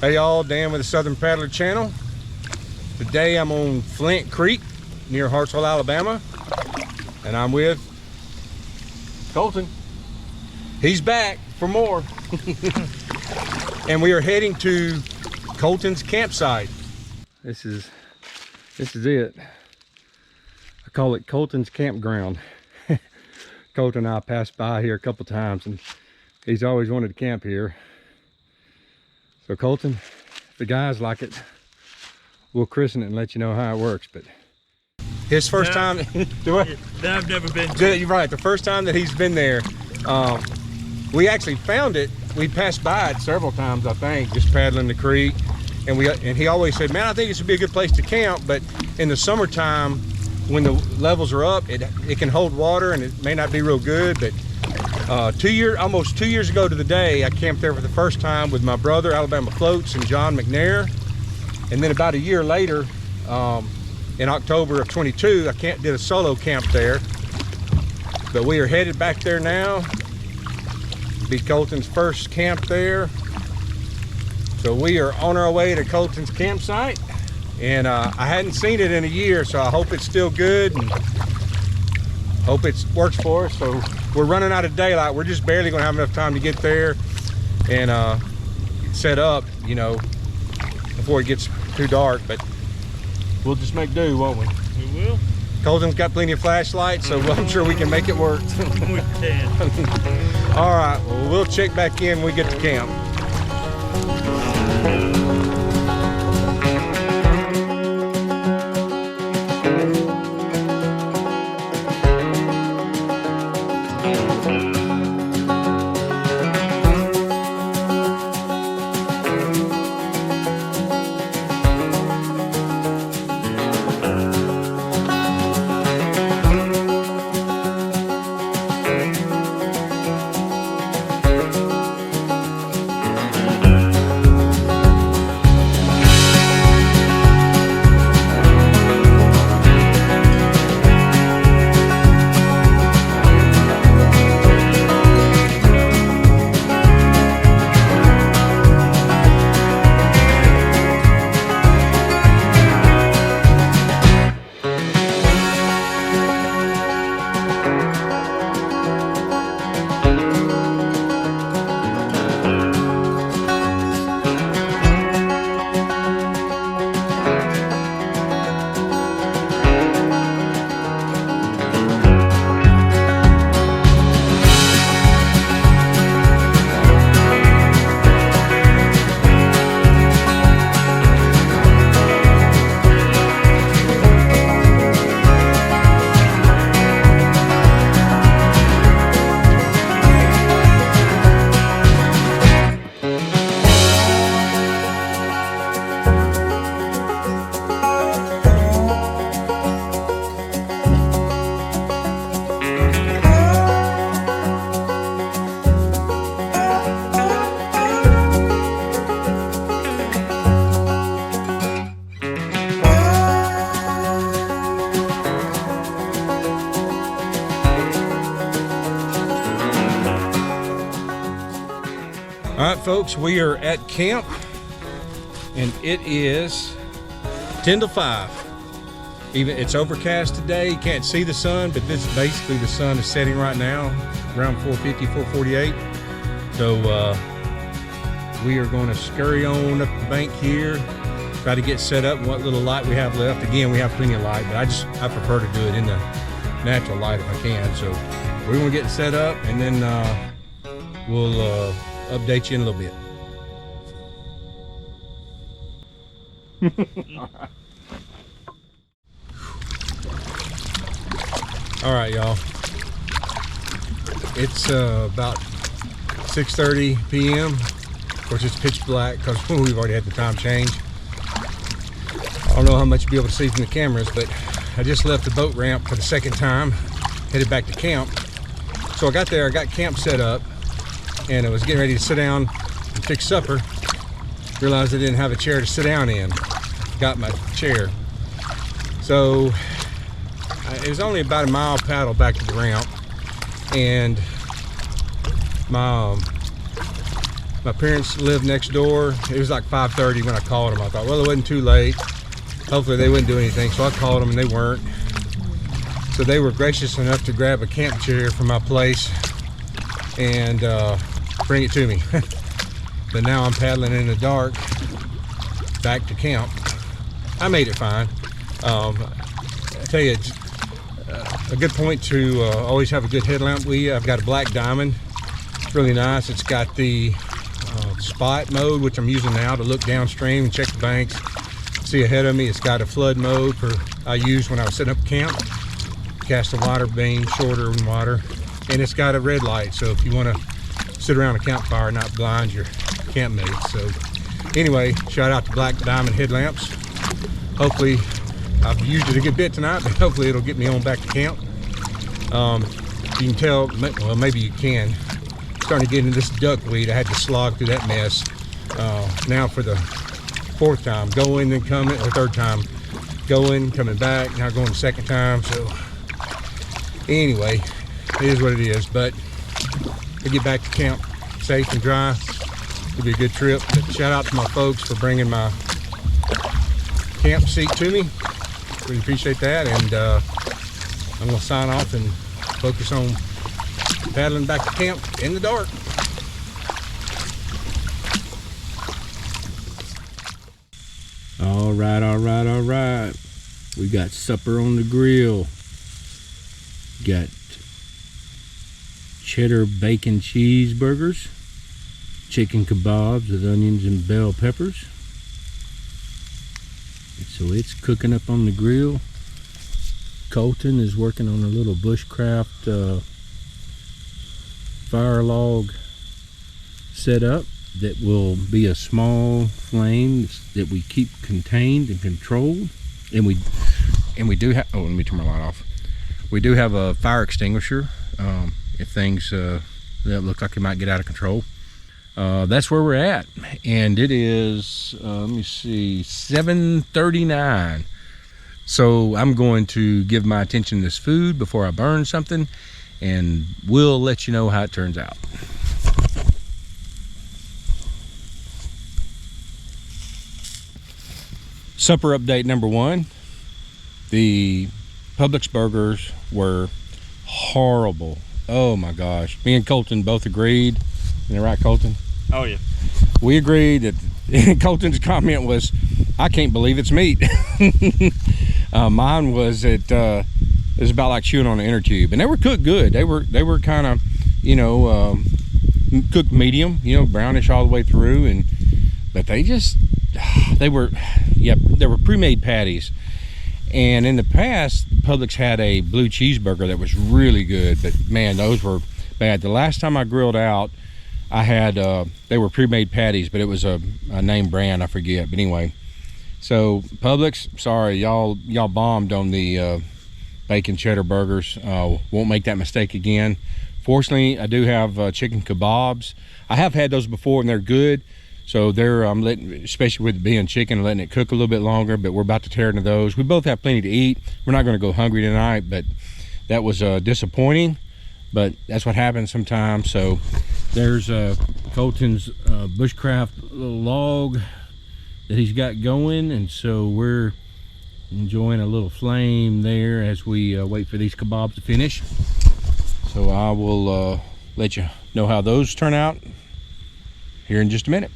Hey y'all, Dan with the Southern Paddler Channel. Today I'm on Flint Creek near Hartselle, Alabama, and I'm with Colton. He's back for more. And we are heading to Colton's campsite. This is it. I call it Colton's campground. Colton and I passed by here a couple times, and he's always wanted to camp here. So Colton, if the guys like it, we'll christen it and let you know how it works. But his first time, that I've never been to. You're right, the first time that he's been there, we actually found it. We passed by it several times, I think, just paddling the creek. And he always said, man, I think this would be a good place to camp. But in the summertime, when the levels are up, it can hold water and it may not be real good. But almost 2 years ago to the day, I camped there for the first time with my brother, Alabama Floats, and John McNair. And then about a year later, in October of 22, I did a solo camp there. But we are headed back there now. It'll be Colton's first camp there. So we are on our way to Colton's campsite. And I hadn't seen it in a year, so I hope it's still good and hope it works for us. So we're running out of daylight. We're just barely gonna have enough time to get there and set up, you know, before it gets too dark. But we'll just make do, won't we? We will. Colton's got plenty of flashlights, so I'm sure we can make it work. We can. All right, well, we'll check back in when we get to camp. All right, folks, we are at camp, and it is 10 to 5. It's overcast today. You can't see the sun, but this basically the sun is setting right now, around 4:50, 4:48. So we are going to scurry on up the bank here, try to get set up in what little light we have left. Again, we have plenty of light, but I prefer to do it in the natural light if I can. So we're going to get set up, and then we'll update you in a little bit. All right, y'all. It's about 6:30 p.m. Of course, it's pitch black because we've already had the time change. I don't know how much you'll be able to see from the cameras, but I just left the boat ramp for the second time, headed back to camp. So I got there, I got camp set up, and I was getting ready to sit down and fix supper. Realized I didn't have a chair to sit down in. Got my chair. So it was only about a mile paddle back to the ramp, and my My parents lived next door. It was like 5:30 when I called them. I thought, well, it wasn't too late. Hopefully they wouldn't do anything. So I called them and they weren't. So they were gracious enough to grab a camp chair from my place and bring it to me. But now I'm paddling in the dark back to camp. I made it fine. I tell you, a good point to always have a good headlamp. I've got a black diamond. It's really nice. It's got the spot mode, which I'm using now to look downstream and check the banks, see ahead of me. It's got a flood mode I used when I was setting up camp. Cast a water beam shorter in water, and it's got a red light. So if you want to sit around a campfire and not blind your campmates. So anyway, shout out to Black Diamond headlamps. Hopefully, I've used it a good bit tonight, but hopefully it'll get me on back to camp. You can tell, well, maybe you can. Starting to get into this duckweed. I had to slog through that mess. Now for the fourth time, going and coming, or third time, going, coming back, now going the second time. So anyway, it is what it is, but we get back to camp safe and dry. It'll be a good trip. But shout out to my folks for bringing my camp seat to me. Really appreciate that, and I'm gonna sign off and focus on paddling back to camp in the dark. All right. We got supper on the grill. Got cheddar bacon cheeseburgers, chicken kebabs with onions and bell peppers. So it's cooking up on the grill. Colton is working on a little bushcraft fire log setup that will be a small flame that we keep contained and controlled. And we do have, oh, let me turn my light off. We do have a fire extinguisher if things that look like it might get out of control. That's where we're at, and it is let me see, 7:39. So I'm going to give my attention to this food before I burn something, and we'll let you know how it turns out. Supper update number one. The Publix burgers were horrible. Oh my gosh. Me and Colton both agreed. Isn't that right, Colton? Oh yeah. We agreed that Colton's comment was, I can't believe it's meat. Mine was it was about like chewing on an inner tube, and they were cooked good. They were kind of, cooked medium, brownish all the way through, but they were pre-made patties. And in the past, Publix had a blue cheeseburger that was really good, but man, those were bad. The last time I grilled out, I had they were pre-made patties, but it was a name brand, I forget. But anyway, so Publix, sorry, y'all bombed on the bacon cheddar burgers. Won't make that mistake again. Fortunately, I do have chicken kebabs. I have had those before, and they're good. So I'm letting, especially with it being chicken, letting it cook a little bit longer, but we're about to tear into those. We both have plenty to eat. We're not going to go hungry tonight, but that was disappointing, but that's what happens sometimes. So there's Colton's bushcraft little log that he's got going, and so we're enjoying a little flame there as we wait for these kebabs to finish. So I will let you know how those turn out here in just a minute.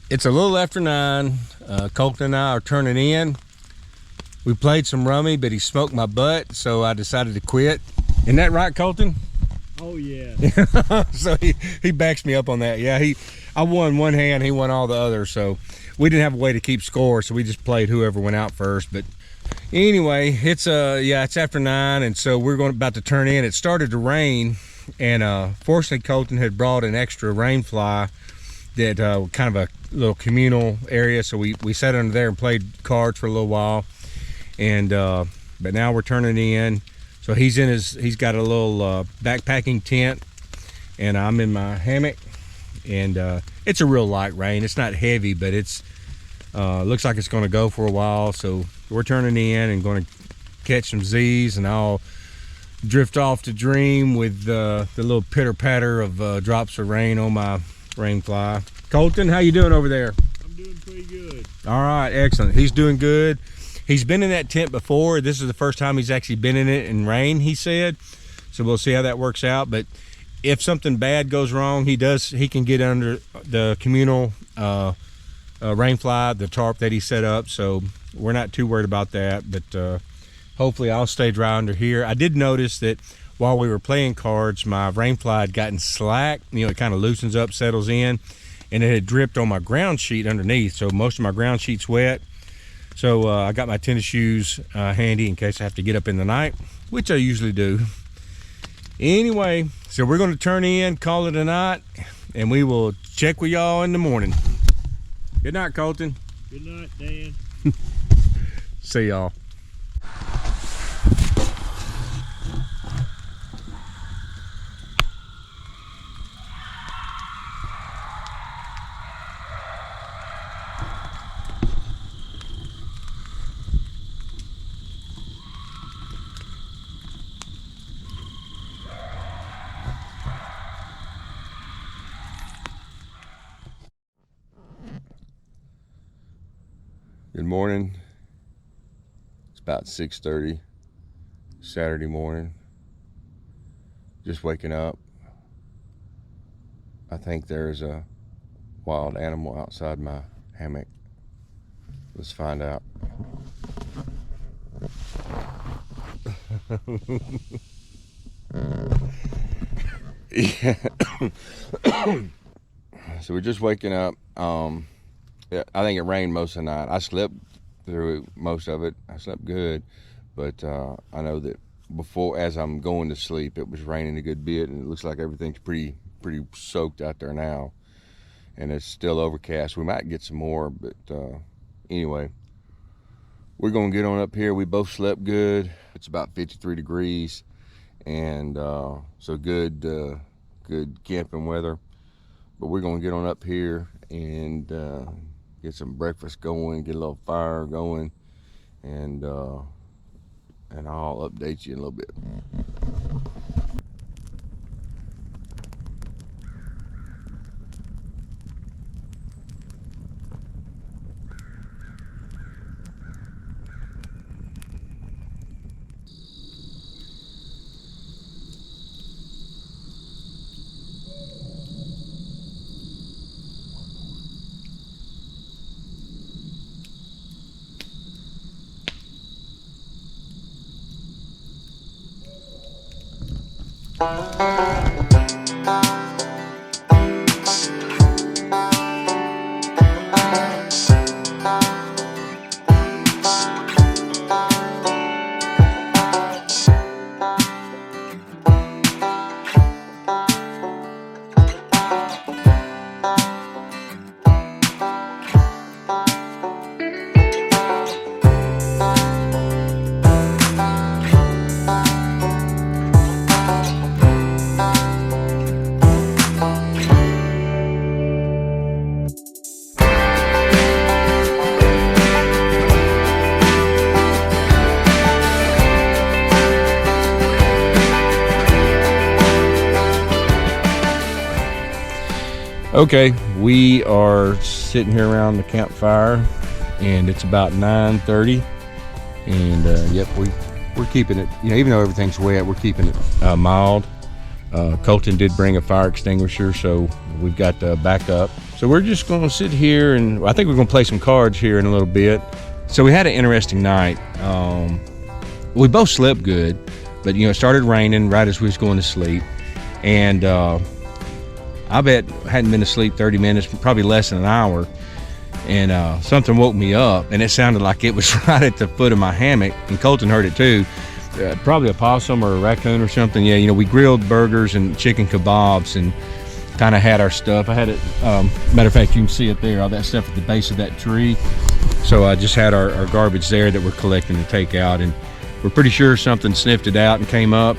It's a little after 9. Colton and I are turning in. We played some rummy, but he smoked my butt, so I decided to quit. Isn't that right, Colton? Oh yeah. So he backs me up on that. Yeah, I won one hand, he won all the others. So we didn't have a way to keep score, so we just played whoever went out first. But anyway, it's after 9, and so we're about to turn in. It started to rain, and fortunately Colton had brought an extra rain fly that kind of a little communal area, so we sat under there and played cards for a little while. And but now we're turning in. So he's got a little backpacking tent, and I'm in my hammock. And it's a real light rain. It's not heavy, but it's looks like it's going to go for a while. So we're turning in and going to catch some Z's, and I'll drift off to dream with the little pitter patter of drops of rain on my rain fly. Colton, how you doing over there? I'm doing pretty good. All right, excellent. He's doing good. He's been in that tent before. This is the first time he's actually been in it in rain, he said. So we'll see how that works out. But if something bad goes wrong, he can get under the communal rain fly, the tarp that he set up. So we're not too worried about that. But hopefully I'll stay dry under here. I did notice that while we were playing cards, my rain fly had gotten slack. You know, it kind of loosens up, settles in, and it had dripped on my ground sheet underneath. So most of my ground sheet's wet. So I got my tennis shoes handy in case I have to get up in the night, which I usually do. Anyway, so we're going to turn in, call it a night, and we will check with y'all in the morning. Good night, Colton. Good night, Dan. See y'all. Good morning. It's about 6:30 Saturday morning. Just waking up. I think there's a wild animal outside my hammock. Let's find out. Yeah. So we're just waking up. Yeah, I think it rained most of the night. I slept through most of it. I slept good, but I know that before, as I'm going to sleep, it was raining a good bit, and it looks like everything's pretty soaked out there now, and it's still overcast. We might get some more, but anyway, we're gonna get on up here. We both slept good. It's about 53 degrees, and so good camping weather. But we're gonna get on up here and get some breakfast going, get a little fire going, and I'll update you in a little bit. Okay, we are sitting here around the campfire, and it's about 9:30, and yep, we're keeping it, you know, even though everything's wet, we're keeping it mild. Colton did bring a fire extinguisher, so we've got backup. So we're just going to sit here, and I think we're going to play some cards here in a little bit. So we had an interesting night. We both slept good, but you know, it started raining right as we was going to sleep, and I bet I hadn't been asleep 30 minutes, probably less than an hour, and something woke me up, and it sounded like it was right at the foot of my hammock, and Colton heard it too. Probably a possum or a raccoon or something. Yeah, you know, we grilled burgers and chicken kebabs and kind of had our stuff. I had it, matter of fact, you can see it there, all that stuff at the base of that tree. So I just had our garbage there that we're collecting to take out, and we're pretty sure something sniffed it out and came up.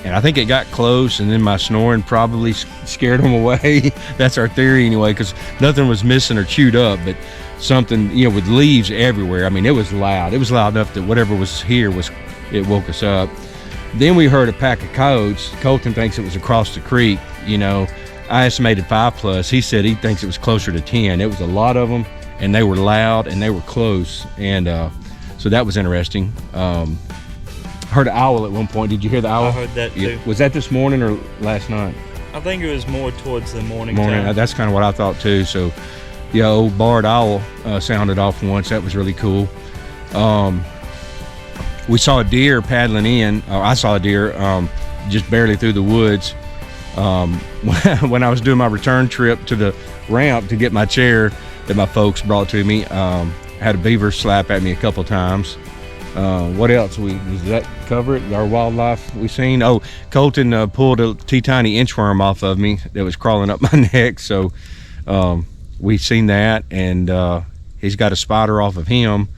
And I think it got close, and then my snoring probably scared them away. That's our theory anyway, because nothing was missing or chewed up, but something, you know, with leaves everywhere. I mean, it was loud. It was loud enough that whatever was here it woke us up. Then we heard a pack of coyotes. Colton thinks it was across the creek. You know, I estimated 5+. He said he thinks it was closer to 10. It was a lot of them, and they were loud and they were close. And so that was interesting. Heard an owl at one point. Did you hear the owl? I heard that too. Was that this morning or last night? I think it was more towards the morning time. That's kind of what I thought too. So, yeah, old barred owl sounded off once. That was really cool. We saw a deer paddling in. I saw a deer just barely through the woods. When I was doing my return trip to the ramp to get my chair that my folks brought to me, I had a beaver slap at me a couple times. What else? Does that cover it? Our wildlife we seen? Oh, Colton pulled a teeny inchworm off of me that was crawling up my neck. So we seen that, and he's got a spider off of him.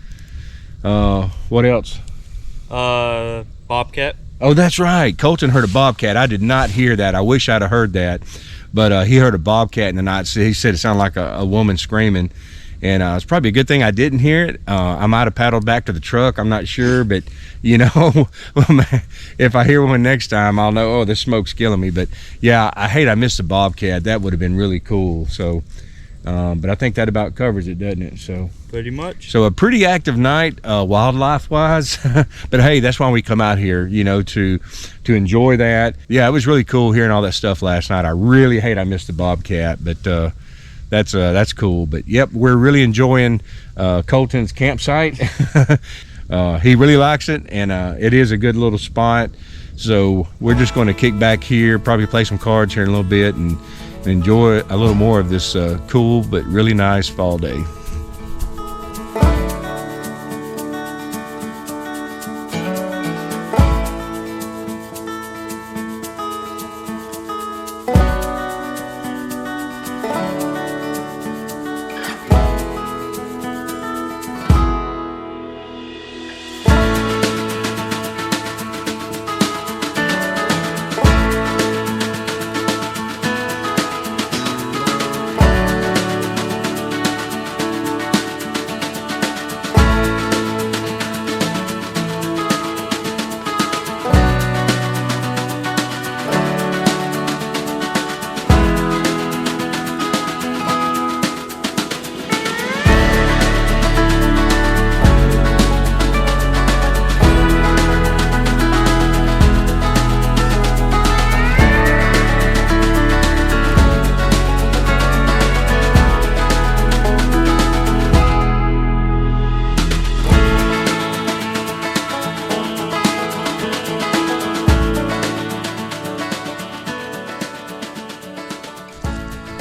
What else? Bobcat. Oh, that's right. Colton heard a bobcat. I did not hear that. I wish I'd have heard that. But he heard a bobcat in the night. He said it sounded like a woman screaming. And it's probably a good thing I didn't hear it. I might have paddled back to the truck. I'm not sure. But, you know, if I hear one next time, I'll know, oh, this smoke's killing me. But, yeah, I missed the bobcat. That would have been really cool. So, but I think that about covers it, doesn't it? So pretty much. So a pretty active night, wildlife-wise. But hey, that's why we come out here, you know, to enjoy that. Yeah, it was really cool hearing all that stuff last night. I really hate I missed the bobcat, but that's cool. But yep, we're really enjoying Colton's campsite. He really likes it, and it is a good little spot. So we're just going to kick back here, probably play some cards here in a little bit, and enjoy a little more of this cool but really nice fall day.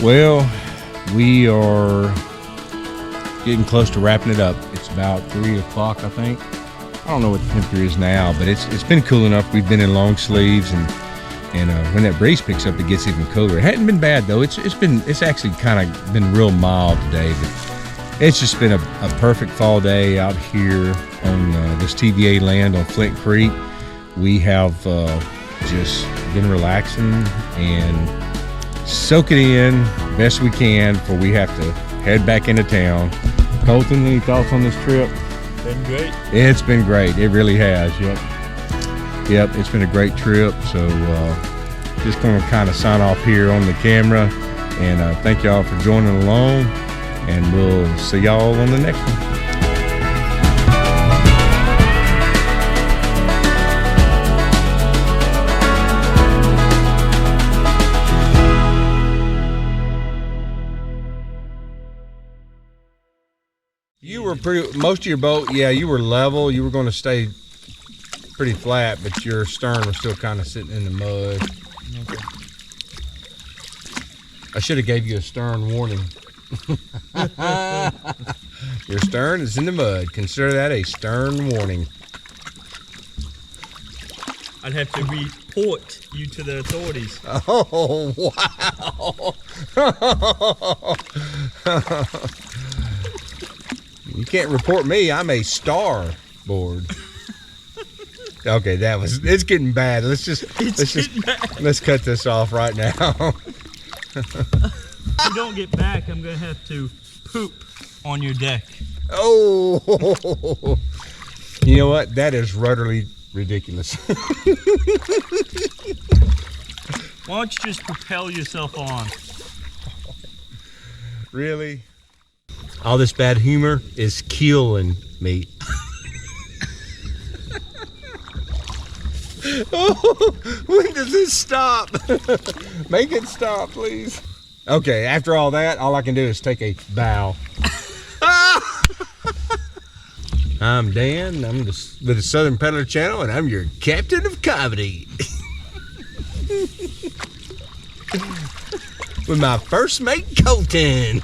Well, we are getting close to wrapping it up. It's about 3 o'clock, I think. I don't know what the temperature is now, but it's been cool enough. We've been in long sleeves, and when that breeze picks up, it gets even cooler. It hadn't been bad though. It's actually kind of been real mild today, but it's just been a perfect fall day out here on this TVA Land on Flint Creek. We have just been relaxing and soak it in best we can before we have to head back into town. Colton, any thoughts on this trip? Been great. It's been great. It really has. Yep. It's been a great trip. So just going to kind of sign off here on the camera, and thank y'all for joining along, and we'll see y'all on the next one. You were most of your boat, yeah, you were level. You were going to stay pretty flat, but your stern was still kind of sitting in the mud. Okay. I should have gave you a stern warning. Your stern is in the mud. Consider that a stern warning. I'd have to report you to the authorities. Oh, wow. You can't report me. I'm a starboard. Okay, it's getting bad. Let's cut this off right now. If you don't get back, I'm gonna have to poop on your deck. Oh, you know what? That is rudderly ridiculous. Why don't you just propel yourself on? Really? All this bad humor is killing me. Oh, when does this stop? Make it stop, please. Okay, after all that, all I can do is take a bow. I'm Dan, I'm with the Southern Peddler Channel, and I'm your captain of comedy. With my first mate, Colton.